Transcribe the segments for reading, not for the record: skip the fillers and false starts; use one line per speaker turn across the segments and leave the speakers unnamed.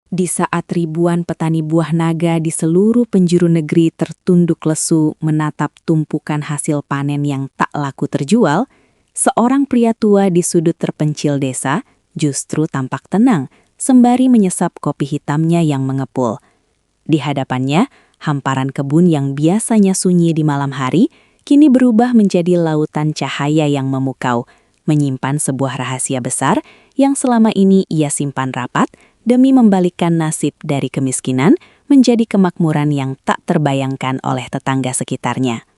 Di saat ribuan petani buah naga di seluruh penjuru negeri tertunduk lesu menatap tumpukan hasil panen yang tak laku terjual, seorang pria tua di sudut terpencil desa justru tampak tenang sembari menyesap kopi hitamnya yang mengepul. Di hadapannya, hamparan kebun yang biasanya sunyi di malam hari kini berubah menjadi lautan cahaya yang memukau, menyimpan sebuah rahasia besar yang selama ini ia simpan rapat demi membalikkan nasib dari kemiskinan menjadi kemakmuran yang tak terbayangkan oleh tetangga sekitarnya.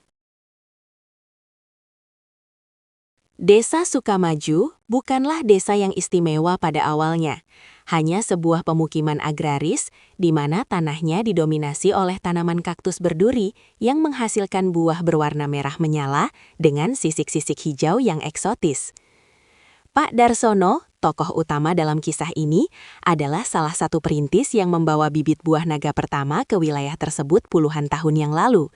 Desa Sukamaju bukanlah desa yang istimewa pada awalnya. Hanya sebuah pemukiman agraris di mana tanahnya didominasi oleh tanaman kaktus berduri yang menghasilkan buah berwarna merah menyala dengan sisik-sisik hijau yang eksotis. Pak Darsono, tokoh utama dalam kisah ini, adalah salah satu perintis yang membawa bibit buah naga pertama ke wilayah tersebut puluhan tahun yang lalu.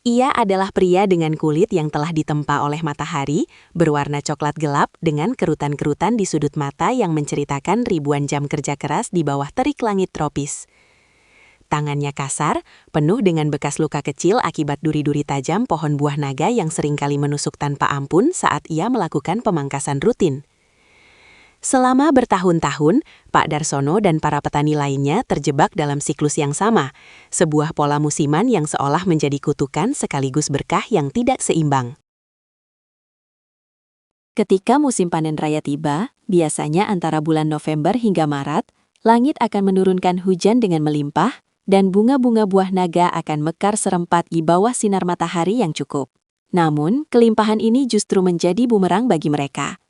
Ia adalah pria dengan kulit yang telah ditempa oleh matahari, berwarna coklat gelap dengan kerutan-kerutan di sudut mata yang menceritakan ribuan jam kerja keras di bawah terik langit tropis. Tangannya kasar, penuh dengan bekas luka kecil akibat duri-duri tajam pohon buah naga yang seringkali menusuk tanpa ampun saat ia melakukan pemangkasan rutin. Selama bertahun-tahun, Pak Darsono dan para petani lainnya terjebak dalam siklus yang sama, sebuah pola musiman yang seolah menjadi kutukan sekaligus berkah yang tidak seimbang. Ketika musim panen raya tiba, biasanya antara bulan November hingga Maret, langit akan menurunkan hujan dengan melimpah, dan bunga-bunga buah naga akan mekar serempat di bawah sinar matahari yang cukup. Namun, kelimpahan ini justru menjadi bumerang bagi mereka.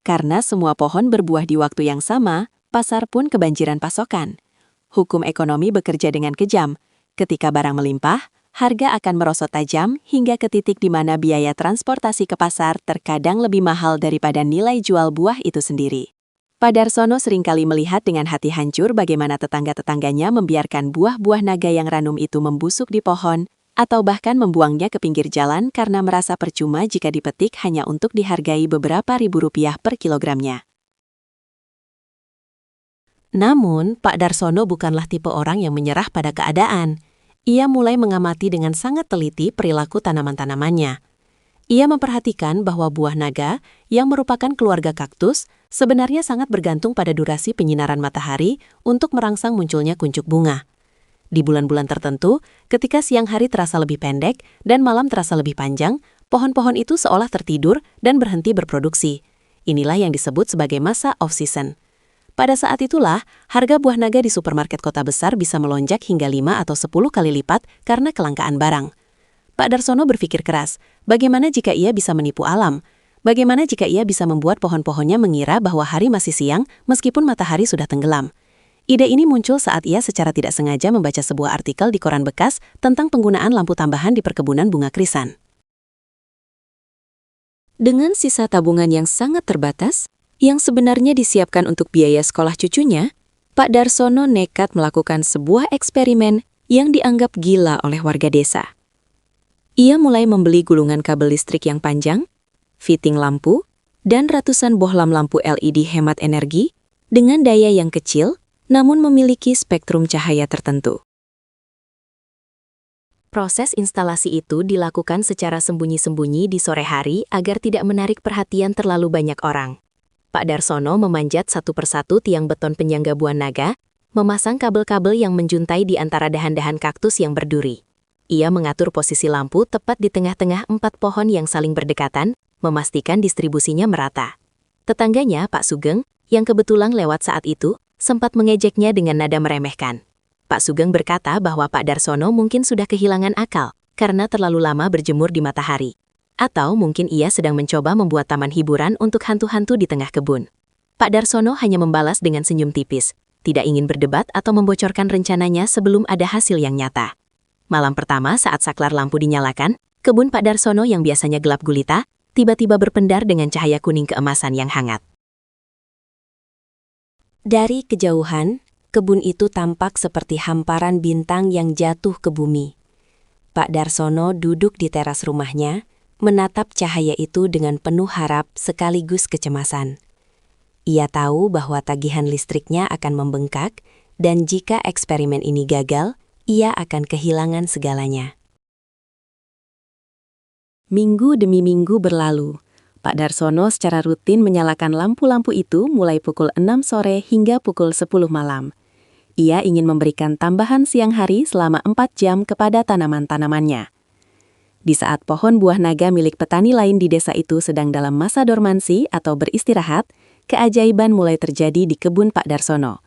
Karena semua pohon berbuah di waktu yang sama, pasar pun kebanjiran pasokan. Hukum ekonomi bekerja dengan kejam. Ketika barang melimpah, harga akan merosot tajam hingga ke titik di mana biaya transportasi ke pasar terkadang lebih mahal daripada nilai jual buah itu sendiri. Pak Darsono seringkali melihat dengan hati hancur bagaimana tetangga-tetangganya membiarkan buah-buah naga yang ranum itu membusuk di pohon, atau bahkan membuangnya ke pinggir jalan karena merasa percuma jika dipetik hanya untuk dihargai beberapa ribu rupiah per kilogramnya. Namun, Pak Darsono bukanlah tipe orang yang menyerah pada keadaan. Ia mulai mengamati dengan sangat teliti perilaku tanaman-tanamannya. Ia memperhatikan bahwa buah naga, yang merupakan keluarga kaktus, sebenarnya sangat bergantung pada durasi penyinaran matahari untuk merangsang munculnya kuncup bunga. Di bulan-bulan tertentu, ketika siang hari terasa lebih pendek dan malam terasa lebih panjang, pohon-pohon itu seolah tertidur dan berhenti berproduksi. Inilah yang disebut sebagai masa off-season. Pada saat itulah, harga buah naga di supermarket kota besar bisa melonjak hingga 5 atau 10 kali lipat karena kelangkaan barang. Pak Darsono berpikir keras, bagaimana jika ia bisa menipu alam? Bagaimana jika ia bisa membuat pohon-pohonnya mengira bahwa hari masih siang meskipun matahari sudah tenggelam? Ide ini muncul saat ia secara tidak sengaja membaca sebuah artikel di koran bekas tentang penggunaan lampu tambahan di perkebunan bunga krisan. Dengan sisa tabungan yang sangat terbatas, yang sebenarnya disiapkan untuk biaya sekolah cucunya, Pak Darsono nekat melakukan sebuah eksperimen yang dianggap gila oleh warga desa. Ia mulai membeli gulungan kabel listrik yang panjang, fitting lampu, dan ratusan bohlam lampu LED hemat energi dengan daya yang kecil, namun memiliki spektrum cahaya tertentu. Proses instalasi itu dilakukan secara sembunyi-sembunyi di sore hari agar tidak menarik perhatian terlalu banyak orang. Pak Darsono memanjat satu persatu tiang beton penyangga buah naga, memasang kabel-kabel yang menjuntai di antara dahan-dahan kaktus yang berduri. Ia mengatur posisi lampu tepat di tengah-tengah 4 pohon yang saling berdekatan, memastikan distribusinya merata. Tetangganya, Pak Sugeng, yang kebetulan lewat saat itu, sempat mengejeknya dengan nada meremehkan. Pak Sugeng berkata bahwa Pak Darsono mungkin sudah kehilangan akal karena terlalu lama berjemur di matahari. Atau mungkin ia sedang mencoba membuat taman hiburan untuk hantu-hantu di tengah kebun. Pak Darsono hanya membalas dengan senyum tipis, tidak ingin berdebat atau membocorkan rencananya sebelum ada hasil yang nyata. Malam pertama saat saklar lampu dinyalakan, kebun Pak Darsono yang biasanya gelap gulita, tiba-tiba berpendar dengan cahaya kuning keemasan yang hangat. Dari kejauhan, kebun itu tampak seperti hamparan bintang yang jatuh ke bumi. Pak Darsono duduk di teras rumahnya, menatap cahaya itu dengan penuh harap sekaligus kecemasan. Ia tahu bahwa tagihan listriknya akan membengkak dan jika eksperimen ini gagal, ia akan kehilangan segalanya.
Minggu demi minggu berlalu. Pak Darsono secara rutin menyalakan lampu-lampu itu mulai pukul 6 sore hingga pukul 10 malam. Ia ingin memberikan tambahan siang hari selama 4 jam kepada tanaman-tanamannya. Di saat pohon buah naga milik petani lain di desa itu sedang dalam masa dormansi atau beristirahat, keajaiban mulai terjadi di kebun Pak Darsono.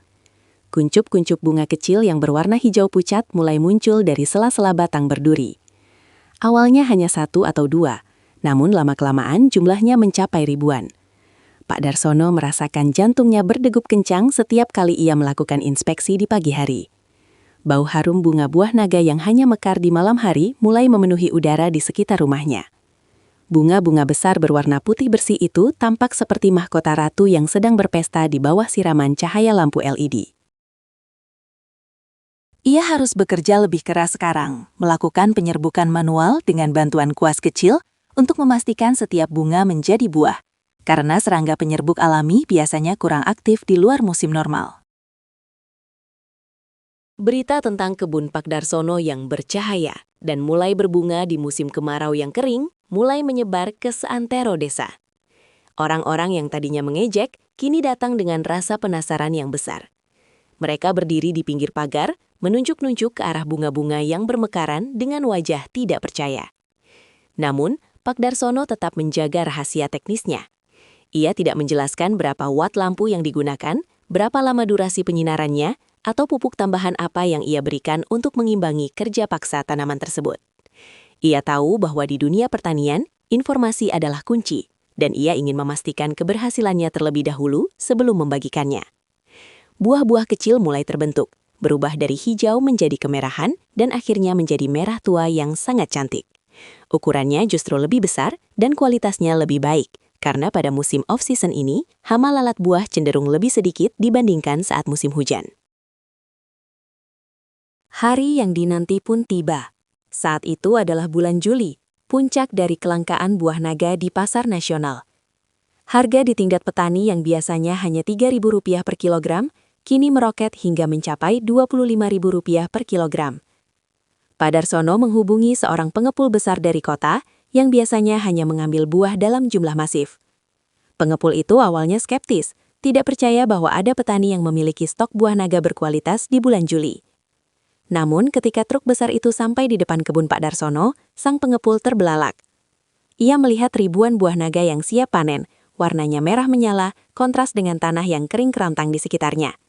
Kuncup-kuncup bunga kecil yang berwarna hijau pucat mulai muncul dari sela-sela batang berduri. Awalnya hanya 1 atau 2, namun lama-kelamaan jumlahnya mencapai ribuan. Pak Darsono merasakan jantungnya berdegup kencang setiap kali ia melakukan inspeksi di pagi hari. Bau harum bunga buah naga yang hanya mekar di malam hari mulai memenuhi udara di sekitar rumahnya. Bunga-bunga besar berwarna putih bersih itu tampak seperti mahkota ratu yang sedang berpesta di bawah siraman cahaya lampu LED. Ia harus bekerja lebih keras sekarang, melakukan penyerbukan manual dengan bantuan kuas kecil untuk memastikan setiap bunga menjadi buah, karena serangga penyerbuk alami biasanya kurang aktif di luar musim normal. Berita tentang kebun Pak Darsono yang bercahaya dan mulai berbunga di musim kemarau yang kering mulai menyebar ke seantero desa. Orang-orang yang tadinya mengejek kini datang dengan rasa penasaran yang besar. Mereka berdiri di pinggir pagar, menunjuk-nunjuk ke arah bunga-bunga yang bermekaran dengan wajah tidak percaya. Namun, Pak Darsono tetap menjaga rahasia teknisnya. Ia tidak menjelaskan berapa watt lampu yang digunakan, berapa lama durasi penyinarannya, atau pupuk tambahan apa yang ia berikan untuk mengimbangi kerja paksa tanaman tersebut. Ia tahu bahwa di dunia pertanian, informasi adalah kunci, dan ia ingin memastikan keberhasilannya terlebih dahulu sebelum membagikannya. Buah-buah kecil mulai terbentuk, berubah dari hijau menjadi kemerahan, dan akhirnya menjadi merah tua yang sangat cantik. Ukurannya justru lebih besar dan kualitasnya lebih baik, karena pada musim off-season ini, hama lalat buah cenderung lebih sedikit dibandingkan saat musim hujan. Hari yang dinanti pun tiba. Saat itu adalah bulan Juli, puncak dari kelangkaan buah naga di pasar nasional. Harga di tingkat petani yang biasanya hanya Rp3.000 per kilogram, kini meroket hingga mencapai Rp25.000 per kilogram. Pak Darsono menghubungi seorang pengepul besar dari kota yang biasanya hanya mengambil buah dalam jumlah masif. Pengepul itu awalnya skeptis, tidak percaya bahwa ada petani yang memiliki stok buah naga berkualitas di bulan Juli. Namun ketika truk besar itu sampai di depan kebun Pak Darsono, sang pengepul terbelalak. Ia melihat ribuan buah naga yang siap panen, warnanya merah menyala, kontras dengan tanah yang kering kerantang di sekitarnya.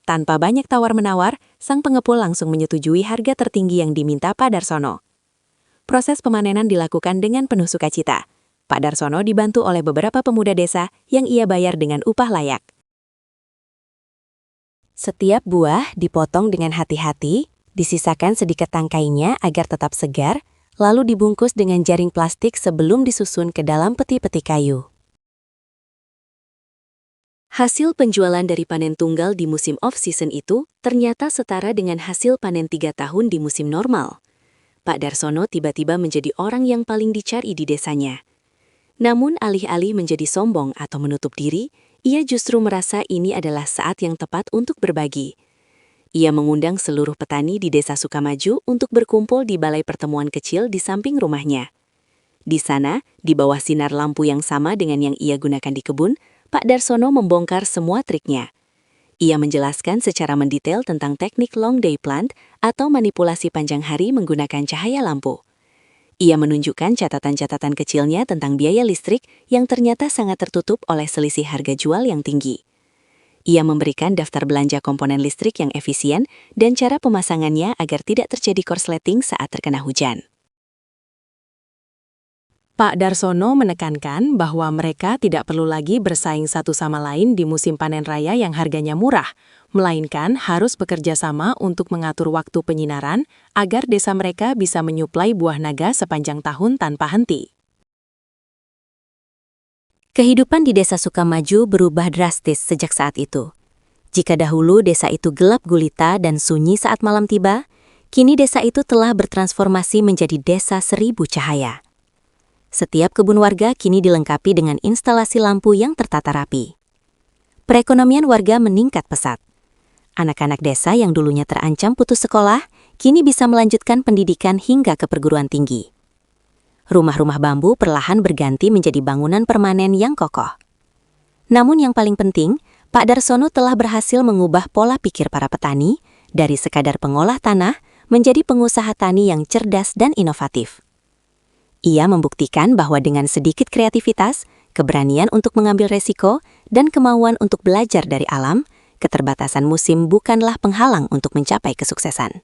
Tanpa banyak tawar-menawar, sang pengepul langsung menyetujui harga tertinggi yang diminta Pak Darsono. Proses pemanenan dilakukan dengan penuh sukacita. Pak Darsono dibantu oleh beberapa pemuda desa yang ia bayar dengan upah layak. Setiap buah dipotong dengan hati-hati, disisakan sedikit tangkainya agar tetap segar, lalu dibungkus dengan jaring plastik sebelum disusun ke dalam peti-peti kayu. Hasil penjualan dari panen tunggal di musim off-season itu ternyata setara dengan hasil panen 3 tahun di musim normal. Pak Darsono tiba-tiba menjadi orang yang paling dicari di desanya. Namun alih-alih menjadi sombong atau menutup diri, ia justru merasa ini adalah saat yang tepat untuk berbagi. Ia mengundang seluruh petani di Desa Sukamaju untuk berkumpul di balai pertemuan kecil di samping rumahnya. Di sana, di bawah sinar lampu yang sama dengan yang ia gunakan di kebun, Pak Darsono membongkar semua triknya. Ia menjelaskan secara mendetail tentang teknik long day plant atau manipulasi panjang hari menggunakan cahaya lampu. Ia menunjukkan catatan-catatan kecilnya tentang biaya listrik yang ternyata sangat tertutup oleh selisih harga jual yang tinggi. Ia memberikan daftar belanja komponen listrik yang efisien dan cara pemasangannya agar tidak terjadi korsleting saat terkena hujan. Pak Darsono menekankan bahwa mereka tidak perlu lagi bersaing satu sama lain di musim panen raya yang harganya murah, melainkan harus bekerja sama untuk mengatur waktu penyinaran agar desa mereka bisa menyuplai buah naga sepanjang tahun tanpa henti. Kehidupan di Desa Sukamaju berubah drastis sejak saat itu. Jika dahulu desa itu gelap gulita dan sunyi saat malam tiba, kini desa itu telah bertransformasi menjadi desa 1000 cahaya. Setiap kebun warga kini dilengkapi dengan instalasi lampu yang tertata rapi. Perekonomian warga meningkat pesat.
Anak-anak desa yang dulunya terancam putus sekolah, kini bisa melanjutkan pendidikan hingga ke perguruan tinggi. Rumah-rumah bambu perlahan berganti menjadi bangunan permanen yang kokoh. Namun yang paling penting, Pak Darsono telah berhasil mengubah pola pikir para petani dari sekadar pengolah tanah menjadi pengusaha tani yang cerdas dan inovatif. Ia membuktikan bahwa dengan sedikit kreativitas, keberanian untuk mengambil resiko, dan kemauan untuk belajar dari alam, keterbatasan musim bukanlah penghalang untuk mencapai kesuksesan.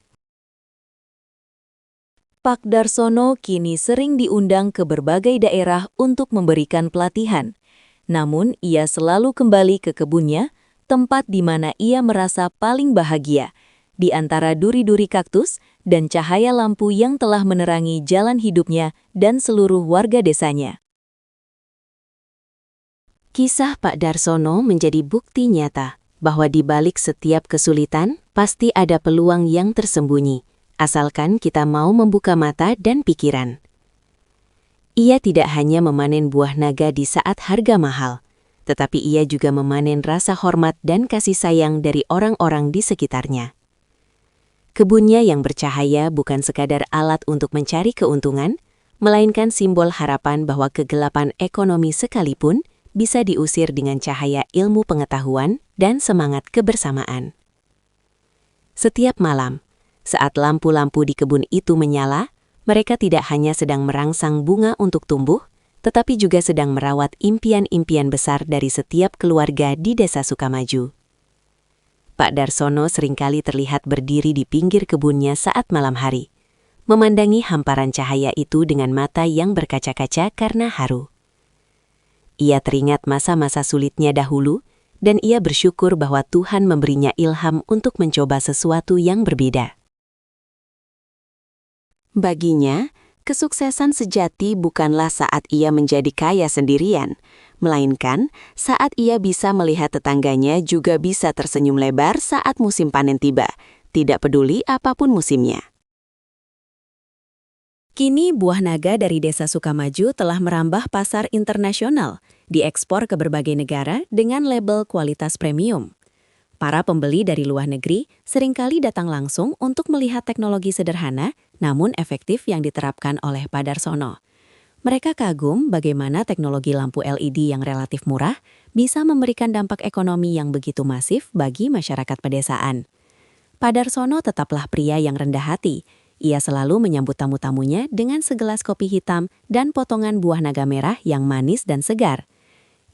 Pak Darsono kini sering diundang ke berbagai daerah untuk memberikan pelatihan. Namun, ia selalu kembali ke kebunnya, tempat di mana ia merasa paling bahagia, di antara duri-duri kaktus dan cahaya lampu yang telah menerangi jalan hidupnya dan seluruh warga desanya.
Kisah Pak Darsono menjadi bukti nyata bahwa di balik setiap kesulitan pasti ada peluang yang tersembunyi, asalkan kita mau membuka mata dan pikiran. Ia tidak hanya memanen buah naga di saat harga mahal, tetapi ia juga memanen rasa hormat dan kasih sayang dari orang-orang di sekitarnya. Kebunnya yang bercahaya bukan sekadar alat untuk mencari keuntungan, melainkan simbol harapan bahwa kegelapan ekonomi sekalipun bisa diusir dengan cahaya ilmu pengetahuan dan semangat kebersamaan. Setiap malam, saat lampu-lampu di kebun itu menyala, mereka tidak hanya sedang merangsang bunga untuk tumbuh, tetapi juga sedang merawat impian-impian besar dari setiap keluarga di Desa Sukamaju. Pak Darsono seringkali terlihat berdiri di pinggir kebunnya saat malam hari, memandangi hamparan cahaya itu dengan mata yang berkaca-kaca karena haru. Ia teringat masa-masa sulitnya dahulu, dan ia bersyukur bahwa Tuhan memberinya ilham untuk mencoba sesuatu yang berbeda. Baginya, kesuksesan sejati bukanlah saat ia menjadi kaya sendirian, melainkan saat ia bisa melihat tetangganya juga bisa tersenyum lebar saat musim panen tiba, tidak peduli apapun musimnya.
Kini buah naga dari Desa Sukamaju telah merambah pasar internasional, diekspor ke berbagai negara dengan label kualitas premium. Para pembeli dari luar negeri seringkali datang langsung untuk melihat teknologi sederhana namun efektif yang diterapkan oleh Pak Darsono. Mereka kagum bagaimana teknologi lampu LED yang relatif murah bisa memberikan dampak ekonomi yang begitu masif bagi masyarakat pedesaan. Pak Darsono tetaplah pria yang rendah hati. Ia selalu menyambut tamu-tamunya dengan segelas kopi hitam dan potongan buah naga merah yang manis dan segar.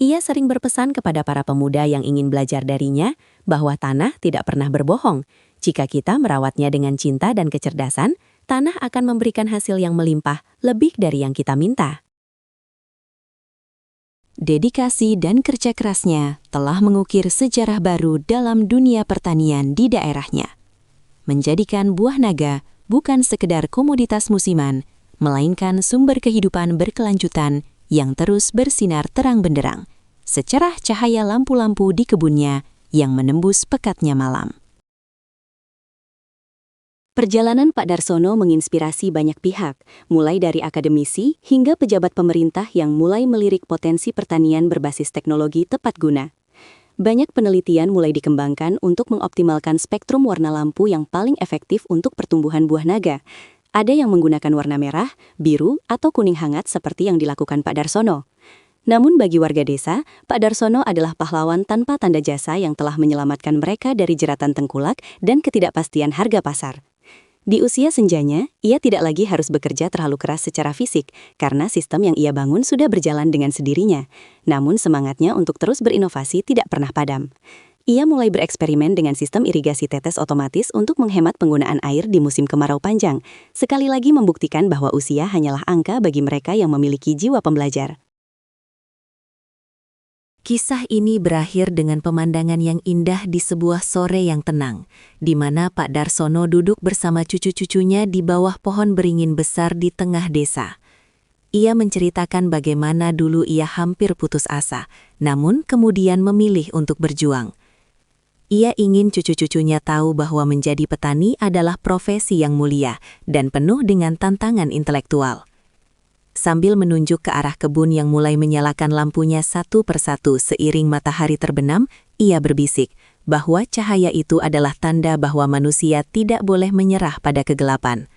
Ia sering berpesan kepada para pemuda yang ingin belajar darinya bahwa tanah tidak pernah berbohong. Jika kita merawatnya dengan cinta dan kecerdasan, tanah akan memberikan hasil yang melimpah lebih dari yang kita minta.
Dedikasi dan kerja kerasnya telah mengukir sejarah baru dalam dunia pertanian di daerahnya. Menjadikan buah naga bukan sekedar komoditas musiman, melainkan sumber kehidupan berkelanjutan yang terus bersinar terang benderang, secerah cahaya lampu-lampu di kebunnya yang menembus pekatnya malam. Perjalanan Pak Darsono menginspirasi banyak pihak, mulai dari akademisi hingga pejabat pemerintah yang mulai melirik potensi pertanian berbasis teknologi tepat guna. Banyak penelitian mulai dikembangkan untuk mengoptimalkan spektrum warna lampu yang paling efektif untuk pertumbuhan buah naga. Ada yang menggunakan warna merah, biru, atau kuning hangat seperti yang dilakukan Pak Darsono. Namun bagi warga desa, Pak Darsono adalah pahlawan tanpa tanda jasa yang telah menyelamatkan mereka dari jeratan tengkulak dan ketidakpastian harga pasar. Di usia senjanya, ia tidak lagi harus bekerja terlalu keras secara fisik karena sistem yang ia bangun sudah berjalan dengan sendirinya. Namun semangatnya untuk terus berinovasi tidak pernah padam. Ia mulai bereksperimen dengan sistem irigasi tetes otomatis untuk menghemat penggunaan air di musim kemarau panjang. Sekali lagi membuktikan bahwa usia hanyalah angka bagi mereka yang memiliki jiwa pembelajar. Kisah ini berakhir dengan pemandangan yang indah di sebuah sore yang tenang, di mana Pak Darsono duduk bersama cucu-cucunya di bawah pohon beringin besar di tengah desa. Ia menceritakan bagaimana dulu ia hampir putus asa, namun kemudian memilih untuk berjuang. Ia ingin cucu-cucunya tahu bahwa menjadi petani adalah profesi yang mulia dan penuh dengan tantangan intelektual. Sambil menunjuk ke arah kebun yang mulai menyalakan lampunya satu persatu seiring matahari terbenam, ia berbisik, bahwa cahaya itu adalah tanda bahwa manusia tidak boleh menyerah pada kegelapan.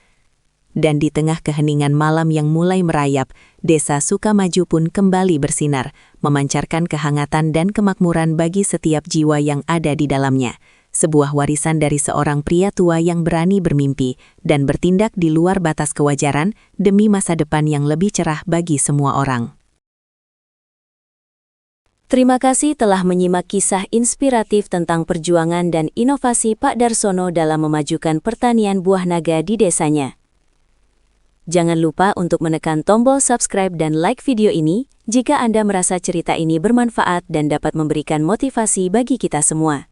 Dan di tengah keheningan malam yang mulai merayap, Desa Sukamaju pun kembali bersinar, memancarkan kehangatan dan kemakmuran bagi setiap jiwa yang ada di dalamnya. Sebuah warisan dari seorang pria tua yang berani bermimpi dan bertindak di luar batas kewajaran demi masa depan yang lebih cerah bagi semua orang.
Terima kasih telah menyimak kisah inspiratif tentang perjuangan dan inovasi Pak Darsono dalam memajukan pertanian buah naga di desanya. Jangan lupa untuk menekan tombol subscribe dan like video ini jika Anda merasa cerita ini bermanfaat dan dapat memberikan motivasi bagi kita semua.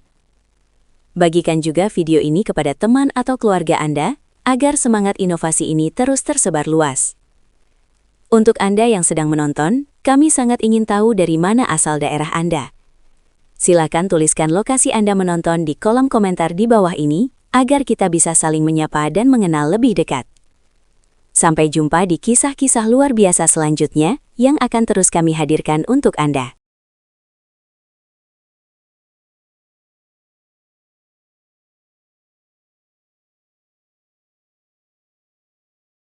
Bagikan juga video ini kepada teman atau keluarga Anda, agar semangat inovasi ini terus tersebar luas. Untuk Anda yang sedang menonton, kami sangat ingin tahu dari mana asal daerah Anda. Silakan tuliskan lokasi Anda menonton di kolom komentar di bawah ini, agar kita bisa saling menyapa dan mengenal lebih dekat. Sampai jumpa di kisah-kisah luar biasa selanjutnya, yang akan terus kami hadirkan untuk Anda.